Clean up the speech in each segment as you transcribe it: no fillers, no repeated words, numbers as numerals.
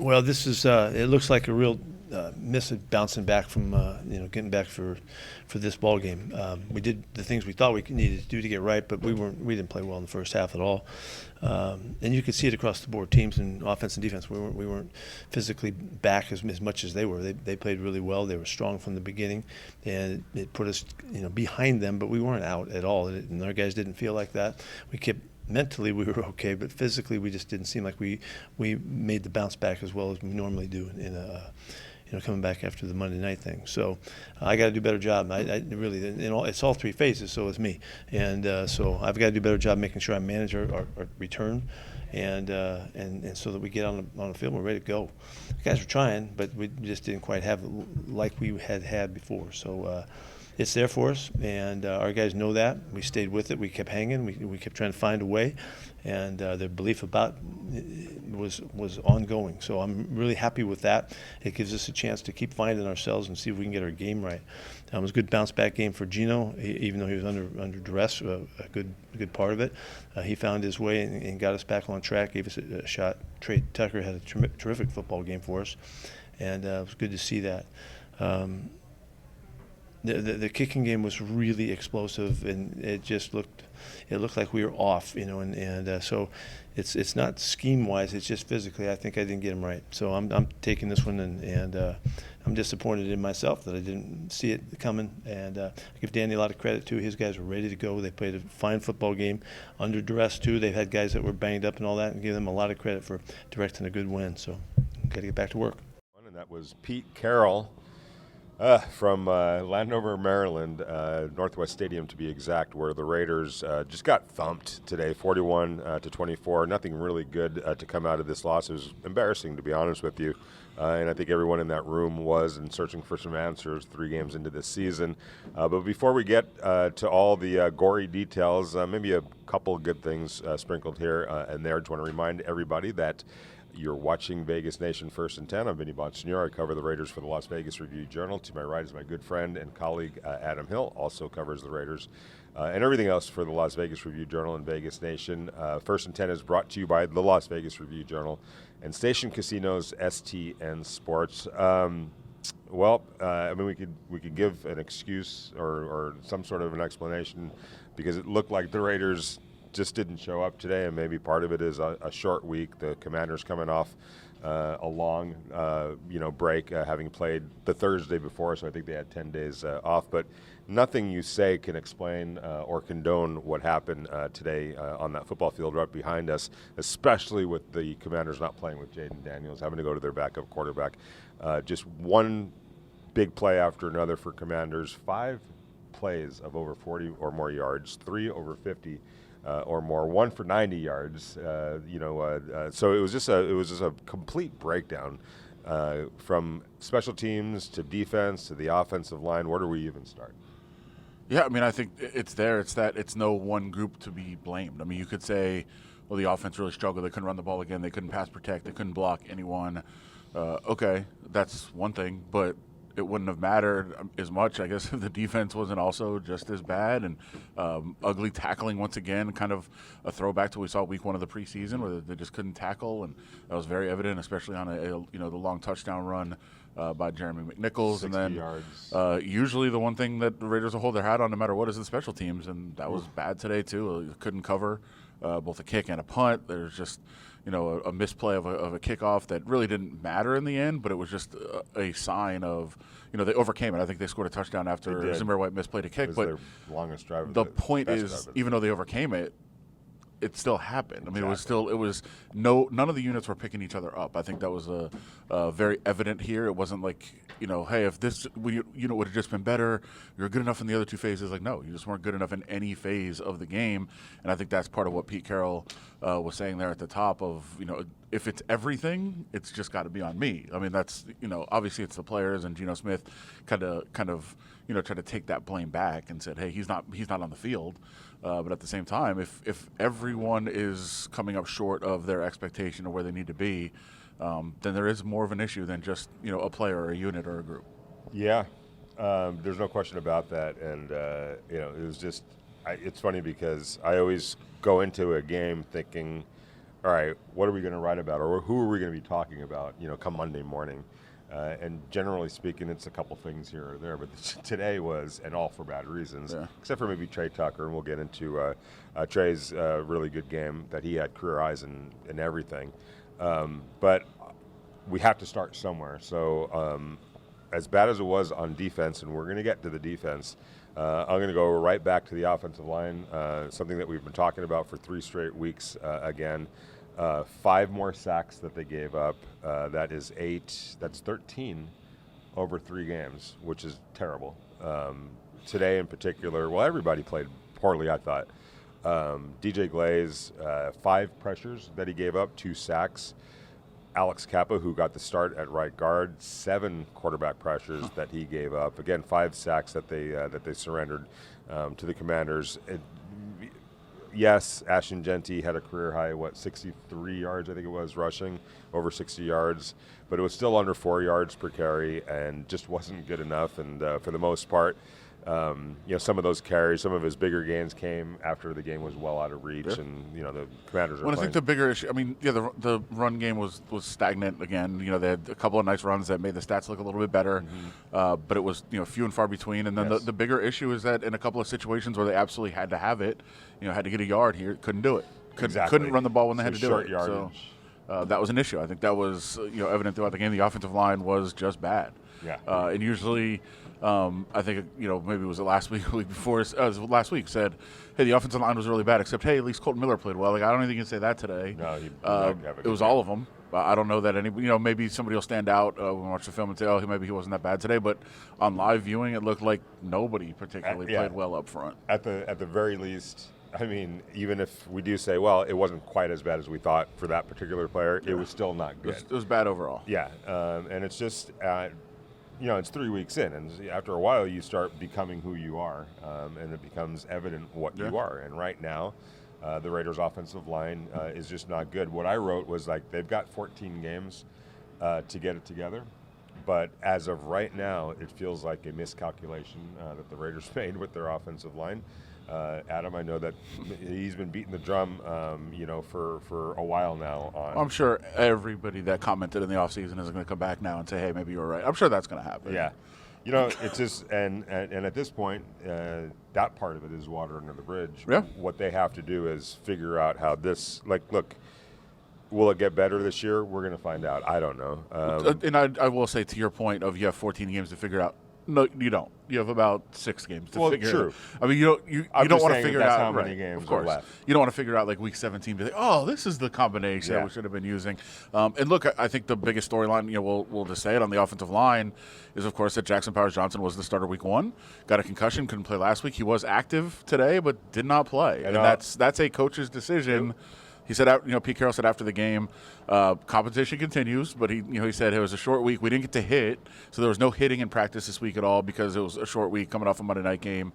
Well, this is it looks like a real miss at bouncing back from getting back for this ball game. We did the things we thought we needed to do to get right, but we didn't play well in the first half at all. And you could see it across the board. Teams in offense and defense, we weren't physically back as much as they were. They played really well. They were strong from the beginning, and it put us behind them. But we weren't out at all, and our guys didn't feel like that. We kept mentally we were okay, but physically we just didn't seem like we made the bounce back as well as we normally do in coming back after the Monday night thing. So I got to do a better job. I really, it's all three phases, so it's me. And so I've got to do a better job making sure I manage our return and so that we get on the field and we're ready to go. The guys were trying, but we just didn't quite have it like we had before. So it's there for us, and our guys know that. We stayed with it. We kept hanging. We kept trying to find a way, and their belief about it was ongoing. So I'm really happy with that. It gives us a chance to keep finding ourselves and see if we can get our game right. It was a good bounce back game for Gino, even though he was under duress a good part of it. He found his way and got us back on track, gave us a shot. Trey Tucker had a terrific football game for us, and it was good to see that. The kicking game was really explosive, and it looked like we were off, and so it's not scheme wise, it's just physically. I think I didn't get him right, so I'm taking this one, and I'm disappointed in myself that I didn't see it coming. And I give Danny a lot of credit too. His guys were ready to go. They played a fine football game under duress too. They've had guys that were banged up and all that, and give them a lot of credit for directing a good win. So got to get back to work. And that was Pete Carroll. From Landover, Maryland, Northwest Stadium to be exact, where the Raiders just got thumped today, 41-24. Nothing really good to come out of this loss. It was embarrassing, to be honest with you. And I think everyone in that room was and searching for some answers 3 games into this season. But before we get to all the gory details, maybe a couple of good things sprinkled here and there. I just want to remind everybody that you're watching Vegas Nation First and 10. I'm Vinny Bonsignore. I cover the Raiders for the Las Vegas Review-Journal. To my right is my good friend and colleague Adam Hill, also covers the Raiders and everything else for the Las Vegas Review-Journal and Vegas Nation. First and 10 is brought to you by the Las Vegas Review-Journal and Station Casinos STN Sports. I mean, we could give an excuse or some sort of an explanation because it looked like the Raiders just didn't show up today, and maybe part of it is a short week. The Commanders coming off a long, break, having played the Thursday before, so I think they had 10 days off. But nothing you say can explain or condone what happened today on that football field right behind us, especially with the Commanders not playing with Jaden Daniels, having to go to their backup quarterback. Just one big play after another for Commanders. 5 plays of over 40 or more yards, 3 over 50. Or more, 1 for 90 yards. So it was just a complete breakdown from special teams to defense to the offensive line. Where do we even start? Yeah, I mean, I think it's there. It's no one group to be blamed. I mean, you could say, well, the offense really struggled. They couldn't run the ball again. They couldn't pass protect. They couldn't block anyone. Okay, that's one thing, but it wouldn't have mattered as much, I guess, if the defense wasn't also just as bad. And ugly tackling once again, kind of a throwback to what we saw week 1 of the preseason, where they just couldn't tackle, and that was very evident, especially on the long touchdown run by Jeremy McNichols. And then yards. Usually the one thing that the Raiders will hold their hat on no matter what is the special teams, and that was bad today too. Couldn't cover both a kick and a punt. There's just a misplay of a kickoff that really didn't matter in the end, but it was just a sign of, they overcame it. I think they scored a touchdown after Zamir White misplayed a kick. But their longest drive. The point is, even though they overcame it, it still happened. I mean, none of the units were picking each other up. I think that was very evident here. It wasn't like, hey, if this would have just been better, you're good enough in the other 2 phases. Like, no, you just weren't good enough in any phase of the game. And I think that's part of what Pete Carroll was saying there at the top of, if it's everything, it's just got to be on me. I mean, that's, obviously it's the players, and Geno Smith kind of tried to take that blame back and said, hey, he's not on the field. But at the same time, if everyone is coming up short of their expectation of where they need to be, then there is more of an issue than just a player or a unit or a group. Yeah, there's no question about that. And it was just it's funny because I always go into a game thinking all right, what are we going to write about, or who are we going to be talking about, come Monday morning? And generally speaking, it's a couple things here or there, but today was, and all for bad reasons, except for maybe Trey Tucker, and we'll get into Trey's really good game that he had career highs and everything. But we have to start somewhere. So as bad as it was on defense, and we're going to get to the defense, I'm going to go right back to the offensive line, something that we've been talking about for 3 straight weeks again. 5 more sacks that they gave up. That is 8. That's 13 over 3 games, which is terrible. Today in particular, well, everybody played poorly, I thought. DJ Glaze, 5 pressures that he gave up, 2 sacks. Alex Kappa, who got the start at right guard, 7 quarterback pressures that he gave up. Again, 5 sacks that they surrendered to the Commanders. Yes, Ashton Genty had a career high, 63 yards, I think it was, rushing, over 60 yards. But it was still under 4 yards per carry and just wasn't good enough. And for the most part, some of those carries, some of his bigger gains came after the game was well out of reach. And, the Commanders are I think the bigger issue, the run game was stagnant again. They had a couple of nice runs that made the stats look a little bit better, but it was, few and far between. And then the bigger issue is that in a couple of situations where they absolutely had to have it, had to get a yard here, couldn't do it. Couldn't run the ball when they had to do it. Yardage. So that was an issue. I think that was, evident throughout the game. The offensive line was just bad. Yeah. And usually, I think, maybe it was last week, week before, last week, said, hey, the offensive line was really bad, except, hey, at least Colton Miller played well. Like, I don't think you can say that today. No, it was all of them. I don't know that maybe somebody will stand out when we watch the film and say, oh, maybe he wasn't that bad today. But on live viewing, it looked like nobody particularly played well up front. At the very least, even if we do say, well, it wasn't quite as bad as we thought for that particular player, it was still not good. It was bad overall. Yeah, and it's just, it's 3 weeks in, and after a while you start becoming who you are, and it becomes evident what you are. And right now, the Raiders' offensive line is just not good. What I wrote was they've got 14 games to get it together. But as of right now, it feels like a miscalculation that the Raiders made with their offensive line. Adam, I know that he's been beating the drum, for a while now. I'm sure everybody that commented in the offseason is going to come back now and say, hey, maybe you were right. I'm sure that's going to happen. Yeah. It's just, and at this point, that part of it is water under the bridge. Yeah. What they have to do is figure out how this, look, will it get better this year? We're going to find out. I don't know. And I will say, to your point of you have 14 games to figure out, no, you don't. You have about 6 games to figure true. out. You don't want to figure out how many games of course. are left. You don't want to figure out week 17, be like, oh, this is the combination that we should have been using. And look, I think the biggest storyline, we'll just say it on the offensive line, is of course that Jackson Powers-Johnson was the starter week 1, got a concussion, couldn't play last week. He was active today, but did not play, and that's a coach's decision. Yep. He said, Pete Carroll said after the game, competition continues, but he said it was a short week. We didn't get to hit, so there was no hitting in practice this week at all because it was a short week coming off a Monday night game.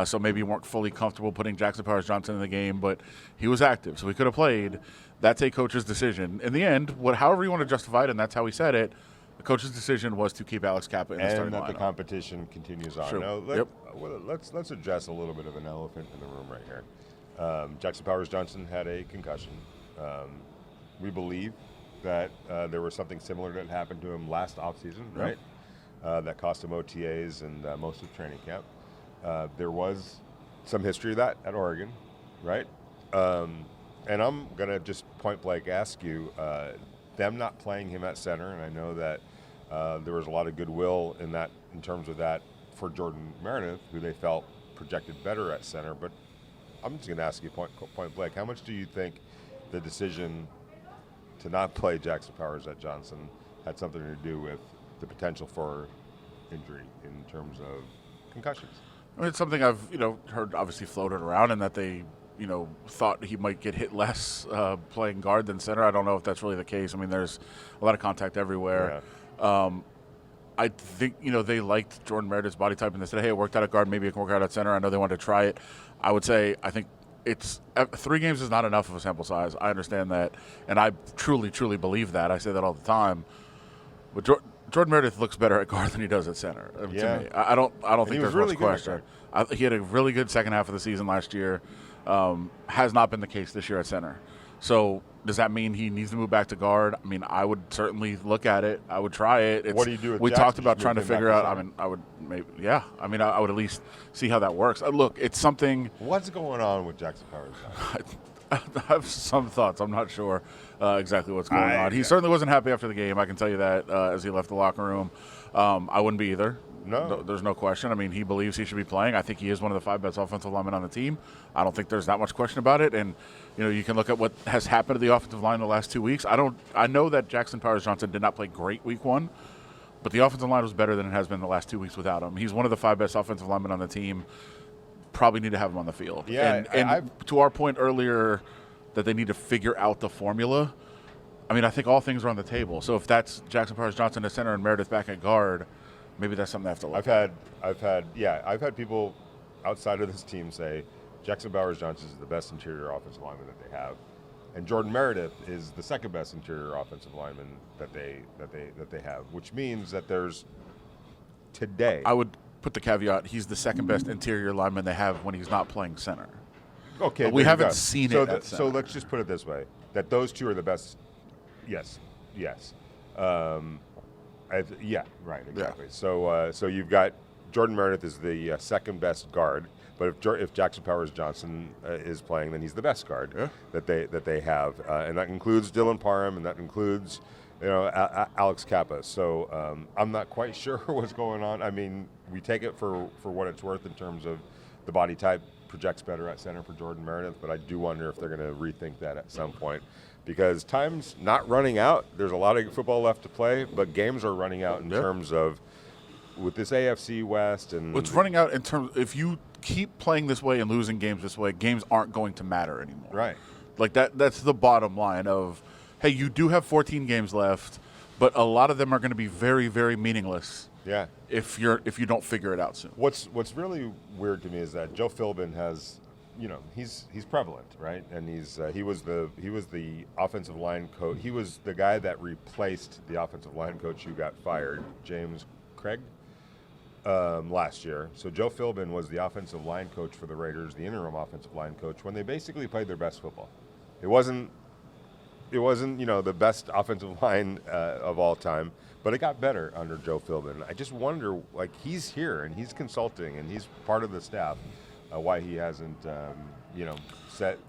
So maybe you weren't fully comfortable putting Jackson Powers-Johnson in the game, but he was active, so he could have played. That's a coach's decision. In the end, however you want to justify it, and that's how he said it, the coach's decision was to keep Alex Kappa in the starting lineup. And that the competition continues on. Sure. Now, let's address a little bit of an elephant in the room right here. Jackson Powers-Johnson had a concussion. We believe that there was something similar that happened to him last offseason, right? That cost him OTAs and most of training camp. There was some history of that at Oregon, right? And I'm going to just point blank ask you, them not playing him at center, and I know that there was a lot of goodwill in terms of that for Jordan Meredith, who they felt projected better at center, but I'm just going to ask you point blank, how much do you think the decision to not play Jackson Powers-Johnson had something to do with the potential for injury in terms of concussions? It's something I've heard obviously floated around, and that they thought he might get hit less playing guard than center. I don't know if that's really the case. There's a lot of contact everywhere. Yeah. I think, they liked Jordan Meredith's body type, and they said, hey, it worked out at guard, maybe it can work out at center. I know they wanted to try it. I would say, I think 3 games is not enough of a sample size. I understand that, and I truly, truly believe that. I say that all the time. But Jordan Meredith looks better at guard than he does at center. To me, I don't think there's much question. He had a really good second half of the season last year. Has not been the case this year at center. So does that mean he needs to move back to guard? I mean, I would certainly look at it. I would try it. What do you do with We Jackson? talked about Just trying to move him figure back to out. I center? mean, I would maybe, yeah. I mean, I would at least see how that works. Look, it's something. What's going on with Jackson Powers? I have some thoughts. I'm not sure exactly what's going on. He certainly wasn't happy after the game. I can tell you that as he left the locker room. I wouldn't be either. No. There's no question. I mean, he believes he should be playing. I think he is one of the 5 best offensive linemen on the team. I don't think there's that much question about it. And, you can look at what has happened to the offensive line the last 2 weeks. I know that Jackson Powers Johnson did not play great week 1, but the offensive line was better than it has been the last 2 weeks without him. He's one of the 5 best offensive linemen on the team. Probably need to have him on the field. Yeah, and to our point earlier that they need to figure out the formula, I mean, I think all things are on the table. So if that's Jackson Powers Johnson at center and Meredith back at guard, maybe that's something they have to look at. I've had people outside of this team say Jackson Powers Johnson is the best interior offensive lineman that they have, and Jordan Meredith is the second best interior offensive lineman that they have, which means that there's today. I would put the caveat: he's the second best interior lineman they have when he's not playing center. Okay, But we there you haven't go. seen so it at so center. let's just put it this way: that those two are the best. Yes. Yeah, right, exactly. Yeah. So you've got Jordan Meredith is the second best guard, but if Jackson Powers Johnson is playing, then he's the best guard that they have, and that includes Dylan Parham, and that includes Alex Kappa. So I'm not quite sure what's going on. I mean, we take it for what it's worth in terms of the body type projects better at center for Jordan Meredith, but I do wonder if they're going to rethink that at some point. Because time's not running out. There's a lot of football left to play, but games are running out in terms of with this AFC West and It's running out in terms. If you keep playing this way and losing games this way, games aren't going to matter anymore. right. Like that's the bottom line of, hey, you do have 14 games left, but a lot of them are going to be very, very meaningless. Yeah. If you don't figure it out soon. What's really weird to me is that Joe Philbin has, he's prevalent, right? And he was the offensive line coach. He was the guy that replaced the offensive line coach who got fired, James Craig, last year. So Joe Philbin was the offensive line coach for the Raiders, the interim offensive line coach, when they basically played their best football. It wasn't the best offensive line of all time, but it got better under Joe Philbin. I just wonder, like, he's here and he's consulting and he's part of the staff. Why he hasn't,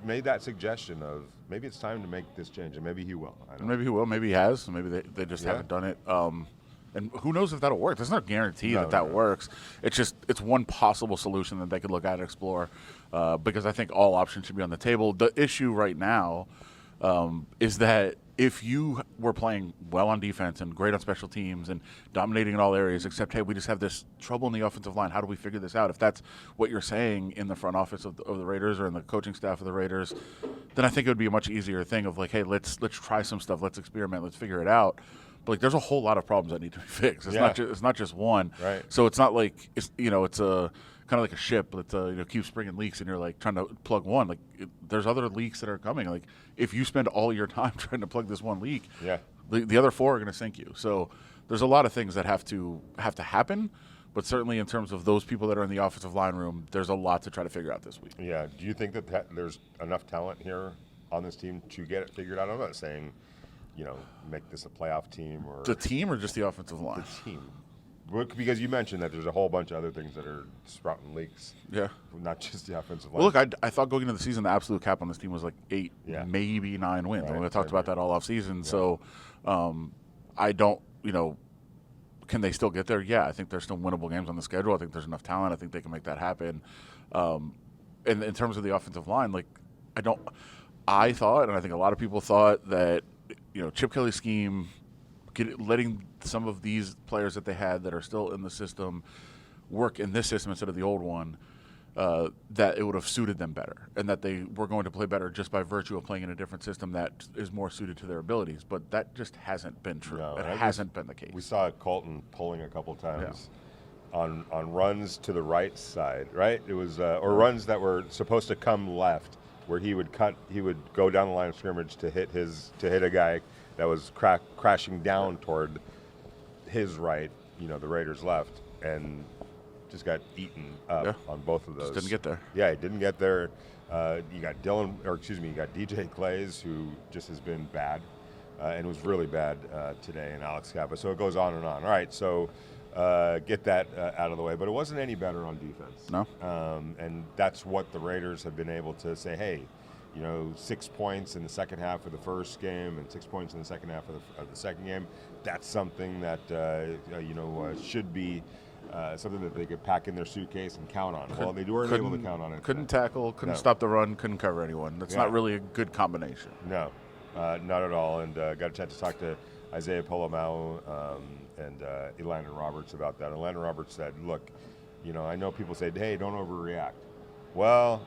made that suggestion of maybe it's time to make this change, and maybe he will. Maybe he will. Maybe he has. Maybe they just haven't done it. And who knows if that'll work? There's no guarantee that works. It's one possible solution that they could look at and explore, because I think all options should be on the table. The issue right now is that if you were playing well on defense and great on special teams and dominating in all areas, except, hey, we just have this trouble in the offensive line, how do we figure this out? If that's what you're saying in the front office of the Raiders or in the coaching staff of the Raiders, then I think it would be a much easier thing of like, hey, let's try some stuff, let's experiment, let's figure it out. But like, there's a whole lot of problems that need to be fixed. It's not just one. Right. So it's not like it's a kind of like a ship that keeps bringing leaks, and you're like trying to plug one. Like there's other leaks that are coming. Like if you spend all your time trying to plug this one leak, the other 4 are going to sink you. So there's a lot of things that have to happen. But certainly in terms of those people that are in the offensive line room, there's a lot to try to figure out this week. Yeah. Do you think that there's enough talent here on this team to get it figured out? I'm not saying, make this a playoff team or the team or just the offensive line. The team. Because you mentioned that there's a whole bunch of other things that are sprouting leaks. Yeah. Not just the offensive line. Well, look, I thought going into the season, the absolute cap on this team was like 8, maybe 9 wins. Right. And we talked about that all offseason. Yeah. So I don't, can they still get there? Yeah, I think there's still winnable games on the schedule. I think there's enough talent. I think they can make that happen. And in terms of the offensive line, like, I thought, and I think a lot of people thought that, Chip Kelly's scheme, letting some of these players that they had that are still in the system work in this system instead of the old one, that it would have suited them better, and that they were going to play better just by virtue of playing in a different system that is more suited to their abilities. But that just hasn't been true. No, it hasn't been the case. We saw Colton pulling a couple times on runs to the right side, right? It was or runs that were supposed to come left, where he would go down the line of scrimmage to hit a guy that was crashing down toward his right, the Raiders' left, and just got eaten up on both of those. Just didn't get there. Yeah, he didn't get there. You got you got DJ Clays, who just has been bad, and was really bad today, and Alex Kappa. So it goes on and on. All right, so get that out of the way. But it wasn't any better on defense. No. And that's what the Raiders have been able to say, hey, 6 points in the second half of the first game and 6 points in the second half of the second game. That's something that, should be something that they could pack in their suitcase and count on. Well, they weren't able to count on it. Couldn't tackle, couldn't stop the run, couldn't cover anyone. That's not really a good combination. No, not at all. And got a chance to talk to Isaiah Polomau and Elandon Roberts about that. Elandon Roberts said, look, I know people say, hey, don't overreact. Well,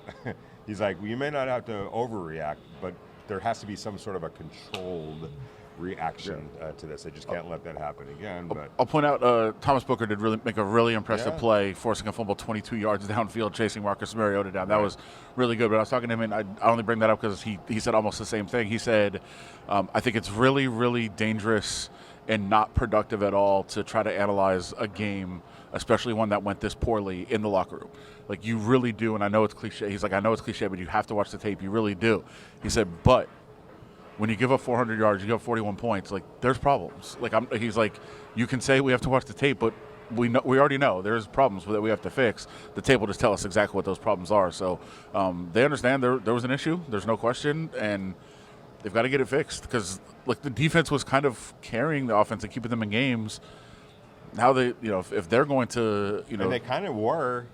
he's like, well, you may not have to overreact, but there has to be some sort of a controlled reaction to this. They just can't let that happen again. But I'll point out Thomas Booker did make a really impressive play, forcing a fumble 22 yards downfield, chasing Marcus Mariota down. That was really good. But I was talking to him, and I only bring that up because he said almost the same thing. He said, I think it's really, really dangerous and not productive at all to try to analyze a game, especially one that went this poorly, in the locker room. Like, you really do, and I know it's cliche. He's like, I know it's cliche, but you have to watch the tape. You really do. He said, but when you give up 400 yards, you give up 41 points, like, there's problems. He's like, you can say we have to watch the tape, but we already know there's problems that we have to fix. The tape will just tell us exactly what those problems are. So they understand there was an issue. There's no question, and they've got to get it fixed because, the defense was kind of carrying the offense and keeping them in games. How they, if they're going to, And they kind of were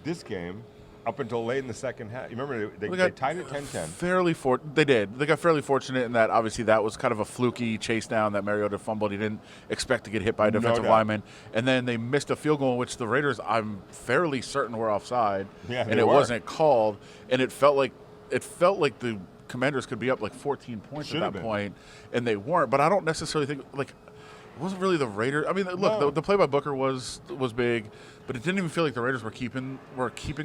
this game up until late in the second half. You remember they tied it 10-10. They did. They got fairly fortunate in that, obviously, that was kind of a fluky chase down that Mariota fumbled. He didn't expect to get hit by a defensive lineman. And then they missed a field goal, which the Raiders, I'm fairly certain, were offside. Yeah, and it wasn't called. And it felt like the Commanders could be up 14 points at that point, and they weren't. But I don't necessarily think, it wasn't really the Raiders. I mean, look, the play by Booker was big, but it didn't even feel like the Raiders were keeping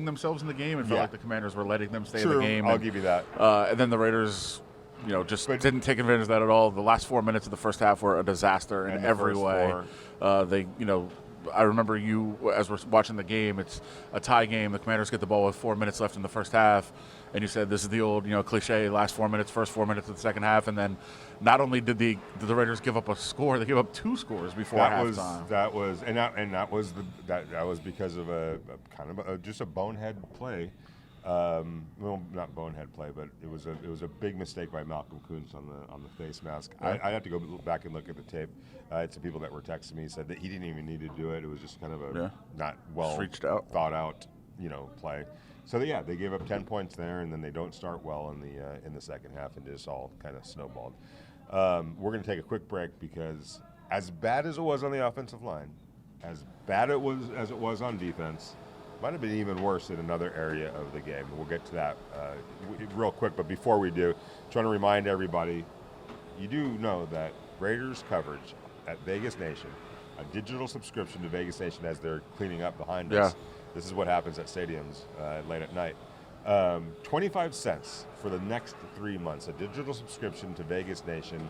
themselves in the game. It felt like the Commanders were letting them stay in the game. I'll give you that. And then the Raiders, didn't take advantage of that at all. The last 4 minutes of the first half were a disaster in every way. I remember as we're watching the game, it's a tie game. The Commanders get the ball with 4 minutes left in the first half. And you said this is the old, cliche, last 4 minutes, first 4 minutes of the second half. And then not only did the Raiders give up a score, they gave up 2 scores before halftime. That was because of a kind of just a bonehead play. Well, not bonehead play, but it was a big mistake by Malcolm Kuntz on the face mask. I have to go back and look at the tape. Some people that were texting me said that he didn't even need to do it. It was just kind of a not well thought out, play. So they gave up 10 points there, and then they don't start well in the second half, and just all kind of snowballed. We're going to take a quick break because as bad as it was on the offensive line, as bad as it was on defense, might have been even worse in another area of the game. We'll get to that real quick, but before we do, trying to remind everybody, you do know that Raiders coverage at Vegas Nation, a digital subscription to Vegas Nation as they're cleaning up behind us. This is what happens at stadiums late at night. 25 cents for the next 3 months, a digital subscription to Vegas Nation,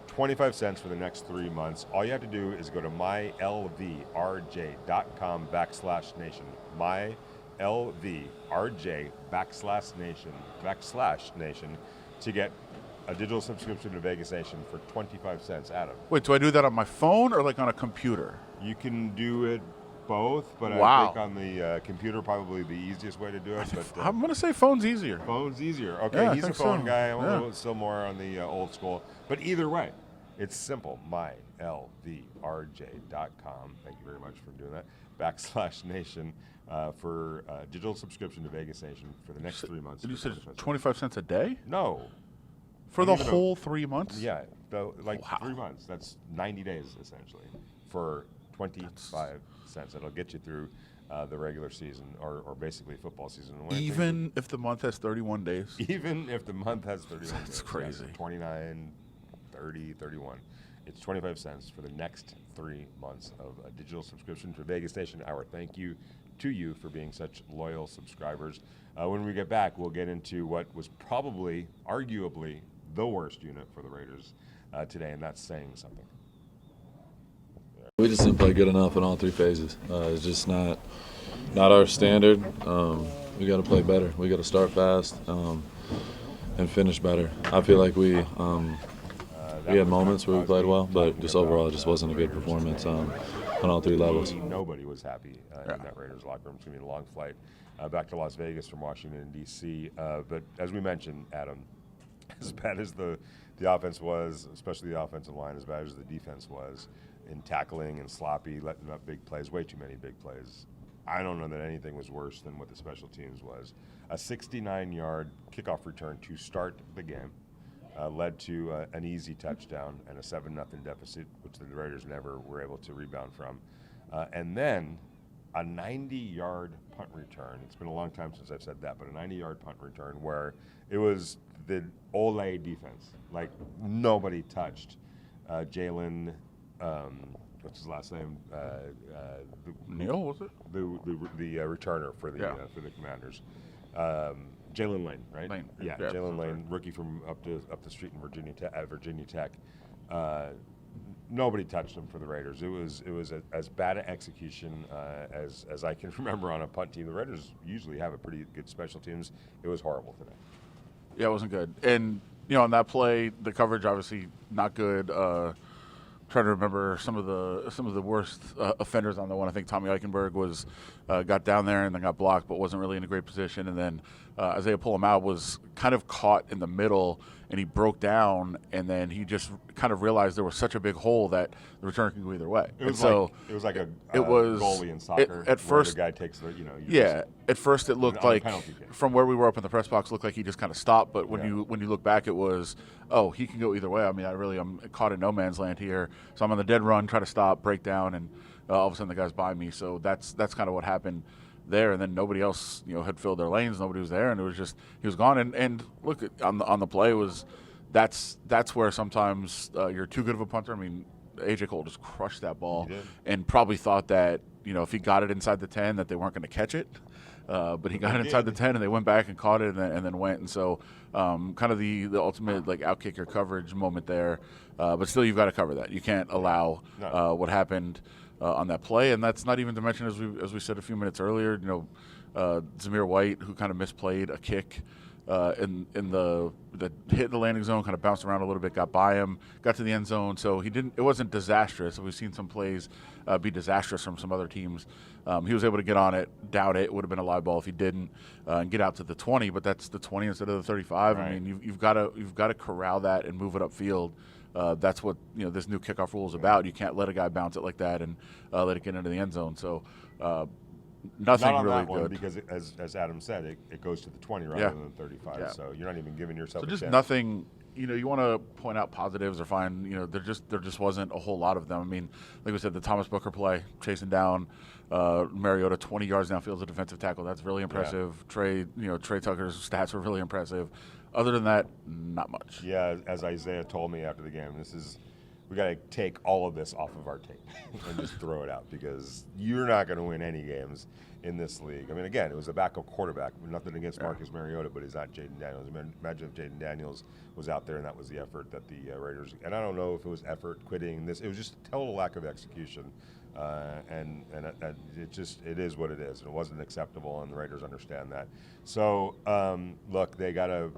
25 cents for the next 3 months. All you have to do is go to mylvrj.com/nation. mylvrj.com/nation to get a digital subscription to Vegas Nation for 25 cents, Adam. Wait, do I do that on my phone or on a computer? You can do it both, but I think on the computer probably the easiest way to do it. But I'm going to say phone's easier. Phone's easier. Okay, he's a phone guy. I'm a little still more on the old school. But either way, it's simple. mylvrj.com. Thank you very much for doing that. /nation for digital subscription to Vegas Nation for the next 3 months. Did you say 25 cents a day? No. For the whole 3 months? Yeah, 3 months. That's 90 days essentially for 25 cents. It'll get you through the regular season or basically football season. Even if the month has 31 days? Even if the month has 31 days. That's crazy. 29, 30, 31. It's 25 cents for the next 3 months of a digital subscription to Vegas Nation. Our thank you to you for being such loyal subscribers. When we get back, we'll get into what was probably, arguably, the worst unit for the Raiders today, and that's saying something. we just didn't play good enough in all three phases. It's just not our standard. We got to play better. We got to start fast and finish better. I feel like we had moments where we played well, but just overall, it just wasn't a good performance on all three levels. Nobody was happy in that Raiders locker room. It's going to be a long flight back to Las Vegas from Washington, D.C. But as we mentioned, Adam, as bad as the offense was, especially the offensive line, as bad as the defense was in tackling and sloppy, letting up big plays, way too many big plays. I don't know that anything was worse than what the special teams was. A 69-yard kickoff return to start the game led to an easy touchdown and a 7-0 deficit, which the Raiders never were able to rebound from. And then a 90-yard punt return. It's been a long time since I've said that, but a 90-yard punt return where it was the Ole defense. Like, nobody touched Jalen, what's his last name? Neal, was it? The returner for the Commanders. Jalen Lane, right? Lane. Yeah, Jalen Lane, rookie from up the street in Virginia Tech. Nobody touched him for the Raiders. It was as bad an execution as I can remember on a punt team. The Raiders usually have a pretty good special teams. It was horrible today. Yeah, it wasn't good. And on that play, the coverage obviously not good. Trying to remember some of the worst offenders on the one. I think Tommy Eichenberg was got down there and then got blocked, but wasn't really in a great position. And then Isaiah Pull-Him-Out was kind of caught in the middle, and he broke down, and then he just kind of realized there was such a big hole that the return can go either way. It was like a goalie in soccer. At first, the guy takes the at first it looked like from where we were up in the press box, looked like he just kind of stopped. But when you look back, it was he can go either way. I mean, I'm caught in no man's land here, so I'm on the dead run, try to stop, break down, and all of a sudden the guy's by me. So that's kind of what happened there, and then nobody else had filled their lanes. Nobody was there, and it was just he was gone. And look on the play was that's where sometimes you're too good of a punter. I mean, AJ Cole just crushed that ball and probably thought that if he got it inside the 10 that they weren't going to catch it. But he got it inside the 10, and they went back and caught it, and then went. And so kind of the ultimate outkick your coverage moment there. But still, you've got to cover that. You can't allow what happened on that play, and that's not even to mention, as we said a few minutes earlier, Zamir White, who kind of misplayed a kick in the hit the landing zone, kind of bounced around a little bit, got by him, got to the end zone. So it wasn't disastrous. We've seen some plays be disastrous from some other teams. He was able to get on it, doubt it. Would have been a live ball if he didn't, and get out to the 20. But that's the 20 instead of the 35. Right. I mean, you've got to corral that and move it upfield. That's what this new kickoff rule is about. You can't let a guy bounce it like that and let it get into the end zone. So nothing not on really that one good because as Adam said, it goes to the 20 rather than 35. Yeah. So you're not even giving yourself a chance. Nothing. You want to point out positives or find there just wasn't a whole lot of them. I mean, like we said, the Thomas Booker play, chasing down Mariota 20 yards downfield as a defensive tackle. That's really impressive. Yeah. Trey Tucker's stats were really impressive. Other than that, not much. Yeah, as Isaiah told me after the game, we got to take all of this off of our tape and just throw it out because you're not going to win any games in this league. I mean, again, it was a backup quarterback. Nothing against Marcus Mariota, but he's not Jaden Daniels. Imagine if Jaden Daniels was out there and that was the effort that the Raiders – and I don't know if it was effort quitting this. It was just a total lack of execution. And it is what it is. It wasn't acceptable, and the Raiders understand that. So look, they gotta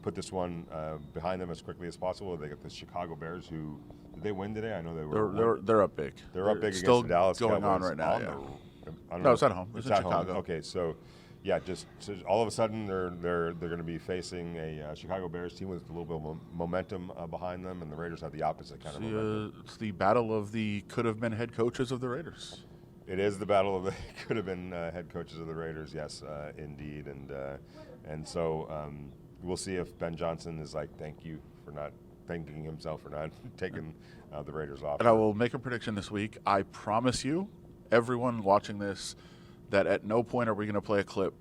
put this one behind them as quickly as possible. They got the Chicago Bears, who did they win today? I know they were. They're up big. They're up big still against the Dallas going Cowboys. On right now. No, it's at home. It's in Chicago. Home. Okay, so. Yeah, just all of a sudden they're going to be facing a Chicago Bears team with a little bit of momentum behind them, and the Raiders have the opposite kind of momentum. It's the battle of the could have been head coaches of the Raiders. It is the battle of the could have been head coaches of the Raiders, yes, indeed, and so we'll see if Ben Johnson is thank you for not thanking himself for not taking the Raiders off. And I will make a prediction this week. I promise you, everyone watching this, that at no point are we going to play a clip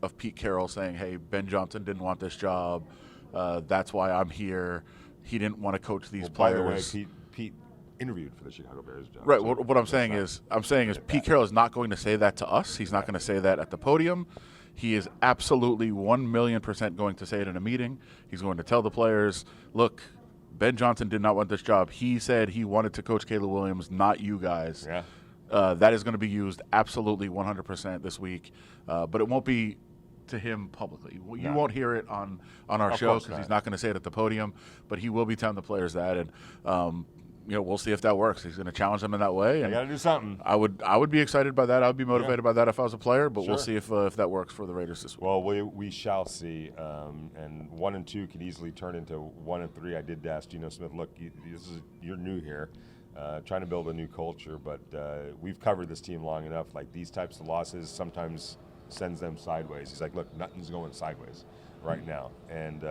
of Pete Carroll saying, hey, Ben Johnson didn't want this job. That's why I'm here. He didn't want to coach these players. By the way, Pete interviewed for the Chicago Bears job. Right. So what I'm saying is Pete Carroll is not going to say that to us. He's not going to say that at the podium. He is absolutely 1,000,000% going to say it in a meeting. He's going to tell the players, look, Ben Johnson did not want this job. He said he wanted to coach Caleb Williams, not you guys. Yeah. That is going to be used absolutely 100% this week, but it won't be to him publicly. You won't hear it on our show because he's not going to say it at the podium, but he will be telling the players that, and we'll see if that works. He's going to challenge them in that way. You got to do something. I would be excited by that. I would be motivated by that if I was a player, but we'll see if that works for the Raiders this week. Well, we shall see. And 1 and 2 could easily turn into 1 and 3. I did ask Geno Smith, look, you're new here. Trying to build a new culture, but we've covered this team long enough. Like, these types of losses sometimes sends them sideways. He's like, look, nothing's going sideways right now, and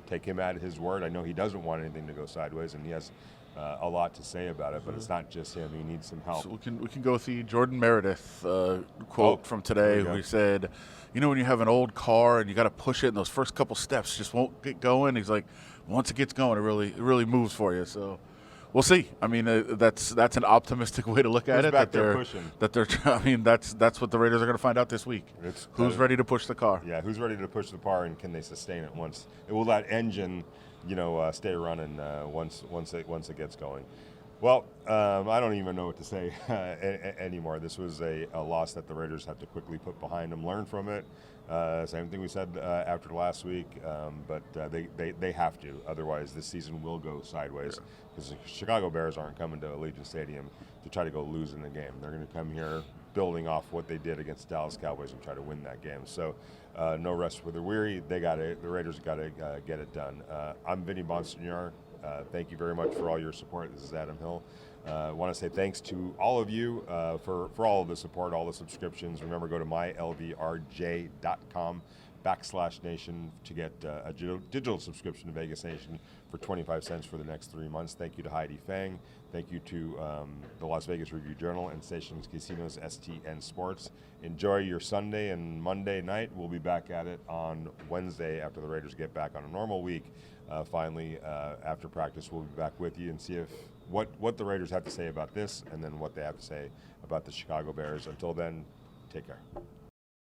take him at his word. I know he doesn't want anything to go sideways, and he has a lot to say about it. But it's not just him; he needs some help. So we can go with the Jordan Meredith quote from today. We said, when you have an old car and you got to push it, and those first couple steps just won't get going. He's like, once it gets going, it really moves for you. So. We'll see. I mean, that's an optimistic way to look at it. Back there pushing. I mean, that's what the Raiders are going to find out this week. Who's ready to push the car? Yeah, who's ready to push the car, and can they sustain it once? Will that engine, stay running once it gets going? Well, I don't even know what to say anymore. This was a loss that the Raiders have to quickly put behind them, learn from it. Same thing we said after last week, but they have to. Otherwise, this season will go sideways because the Chicago Bears aren't coming to Allegiant Stadium to try to go lose in the game. They're going to come here building off what they did against the Dallas Cowboys and try to win that game. So no rest for the weary. The Raiders got to get it done. I'm Vinny Bonsignore. Thank you very much for all your support. This is Adam Hill. I want to say thanks to all of you for all of the support, all the subscriptions. Remember, go to mylvrj.com/nation to get a digital subscription to Vegas Nation for 25 cents for the next 3 months. Thank you to Heidi Fang. Thank you to the Las Vegas Review-Journal and Stations Casinos STN Sports. Enjoy your Sunday and Monday night. We'll be back at it on Wednesday after the Raiders get back on a normal week. Finally, after practice, we'll be back with you and see what the Raiders have to say about this, and then what they have to say about the Chicago Bears. Until then, take care.